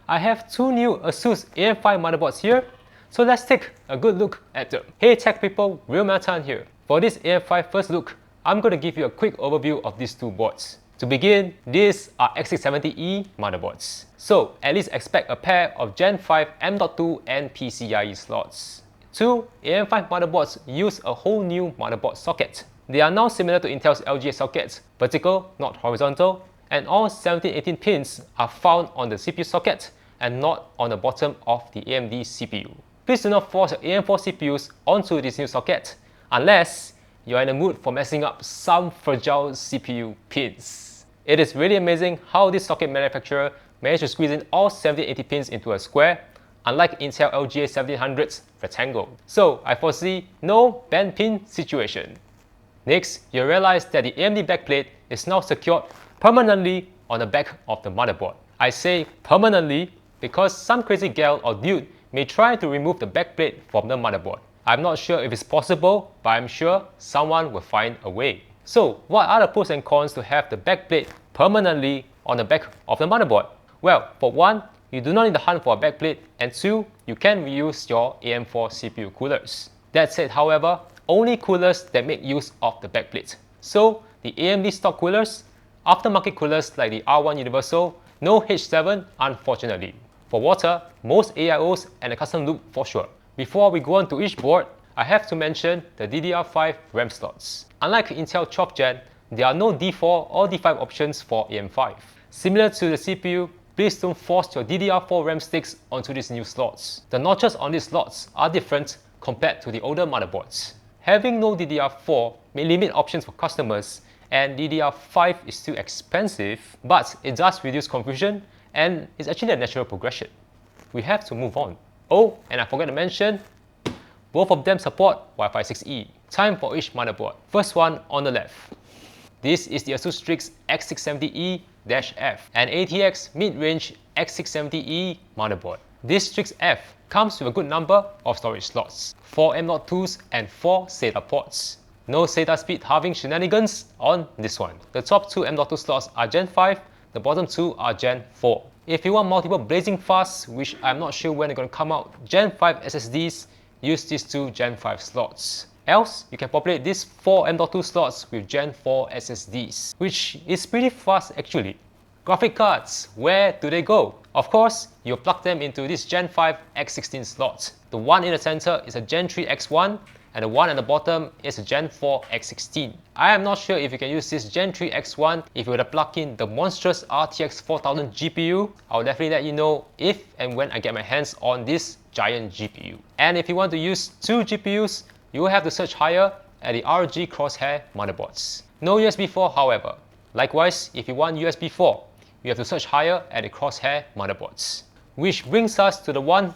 I have two new ASUS AM5 motherboards here, so let's take a good look at them. Hey tech people, RealMelTan here. For this AM5 first look, I'm going to give you a quick overview of these two boards. To begin, these are X670E motherboards. So at least expect a pair of Gen 5 M.2 and PCIe slots. Two AM5 motherboards use a whole new motherboard socket. They are now similar to Intel's LGA sockets, vertical, not horizontal, and all 17-18 pins are found on the CPU socket and not on the bottom of the AMD CPU. Please do not force your AM4 CPUs onto this new socket unless you are in the mood for messing up some fragile CPU pins. It is really amazing how this socket manufacturer managed to squeeze in all 17-80 pins into a square, unlike Intel LGA 1700's rectangle. So I foresee no bent pin situation. Next, you realize that the AMD backplate is now secured permanently on the back of the motherboard. I say permanently because some crazy gal or dude may try to remove the backplate from the motherboard. I'm not sure if it's possible, but I'm sure someone will find a way. So, what are the pros and cons to have the backplate permanently on the back of the motherboard? Well, for one, you do not need to hunt for a backplate, and two, you can reuse your AM4 CPU coolers. That said, however, only coolers that make use of the backplate. So, the AMD stock coolers, aftermarket coolers like the R1 Universal, no H7 unfortunately. For water, most AIOs and a custom loop for sure. Before we go on to each board, I have to mention the DDR5 RAM slots. Unlike Intel 12th Gen, there are no D4 or D5 options for AM5. Similar to the CPU, please don't force your DDR4 RAM sticks onto these new slots. The notches on these slots are different compared to the older motherboards. Having no DDR4 may limit options for customers, and DDR5 is still expensive, but it does reduce confusion and is actually a natural progression. We have to move on. Oh, and I forgot to mention, both of them support Wi-Fi 6E. Time for each motherboard. First one on the left. This is the ASUS Strix X670E-F and ATX mid-range X670E motherboard. This Strix F comes with a good number of storage slots, 4 M.2s and 4 SATA ports. No SATA speed halving shenanigans on this one. The top 2 M.2 slots are Gen 5, the bottom 2 are Gen 4. If you want multiple blazing fast, which I'm not sure when they're going to come out, Gen 5 SSDs, use these two Gen 5 slots. Else, you can populate these 4 M.2 slots with Gen 4 SSDs, which is pretty fast actually. Graphic cards, where do they go? Of course, you plug them into this Gen 5 X16 slot. The one in the center is a Gen 3 X1, and the one at the bottom is a Gen 4 X16. I am not sure if you can use this Gen 3 X1 if you were to plug in the monstrous RTX 4000 GPU. I'll definitely let you know if and when I get my hands on this giant GPU. And if you want to use two GPUs, you will have to search higher at the RG Crosshair motherboards. No USB 4 however. Likewise, if you want USB 4, you have to search higher at the Crosshair motherboards. Which brings us to the one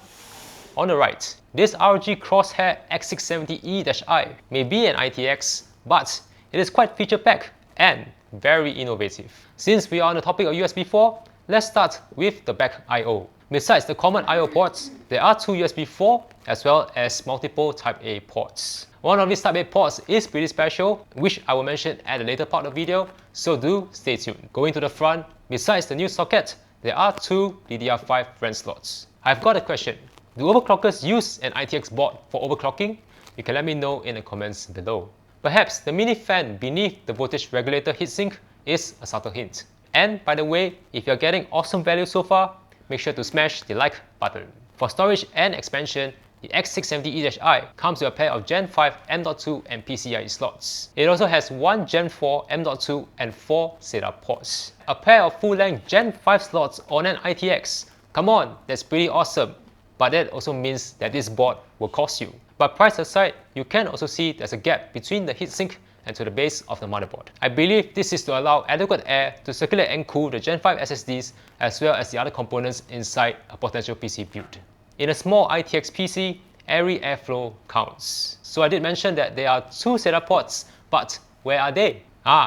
on the right. This RG Crosshair X670E-I may be an ITX, but it is quite feature-packed and very innovative. Since we are on the topic of USB 4, let's start with the back I/O. Besides the common I/O ports, there are two USB 4 as well as multiple Type A ports. One of these Type A ports is pretty special, which I will mention at the later part of the video, so do stay tuned. Going to the front, besides the new socket, there are two DDR5 RAM slots. I've got a question. Do overclockers use an ITX board for overclocking? You can let me know in the comments below. Perhaps the mini fan beneath the voltage regulator heatsink is a subtle hint. And by the way, if you're getting awesome value so far, make sure to smash the like button. For storage and expansion, the X670E-I comes with a pair of Gen 5 M.2 and PCIe slots. It also has one Gen 4 M.2 and 4 SATA ports. A pair of full-length Gen 5 slots on an ITX. Come on, that's pretty awesome. But that also means that this board will cost you. But price aside, you can also see there's a gap between the heatsink and to the base of the motherboard. I believe this is to allow adequate air to circulate and cool the Gen 5 SSDs as well as the other components inside a potential PC build. In a small ITX PC, every airflow counts. So I did mention that there are two SATA ports, but where are they?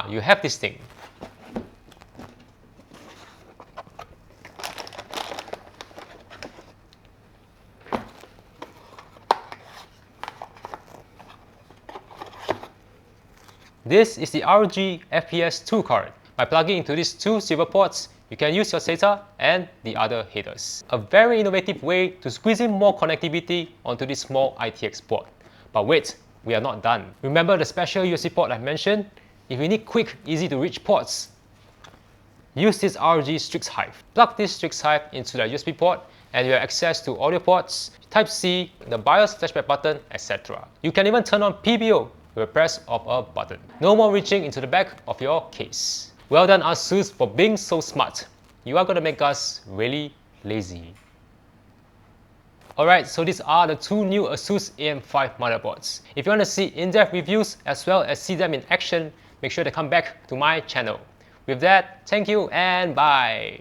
You have this thing. This is the ROG FPS 2 card. By plugging into these two silver ports, You can use your SATA and the other headers. A very innovative way to squeeze in more connectivity onto this small ITX board. But wait, we are not done. Remember the special USB port I mentioned? If you need quick, easy to reach ports, use this ROG Strix Hive. Plug this Strix Hive into the USB port and you have access to audio ports, Type-C, the BIOS flashback button, etc. You can even turn on PBO with a press of a button. No more reaching into the back of your case. Well done ASUS for being so smart. You are going to make us really lazy. Alright, so these are the two new ASUS AM5 motherboards. If you want to see in-depth reviews as well as see them in action, make sure to come back to my channel. With that, thank you and bye!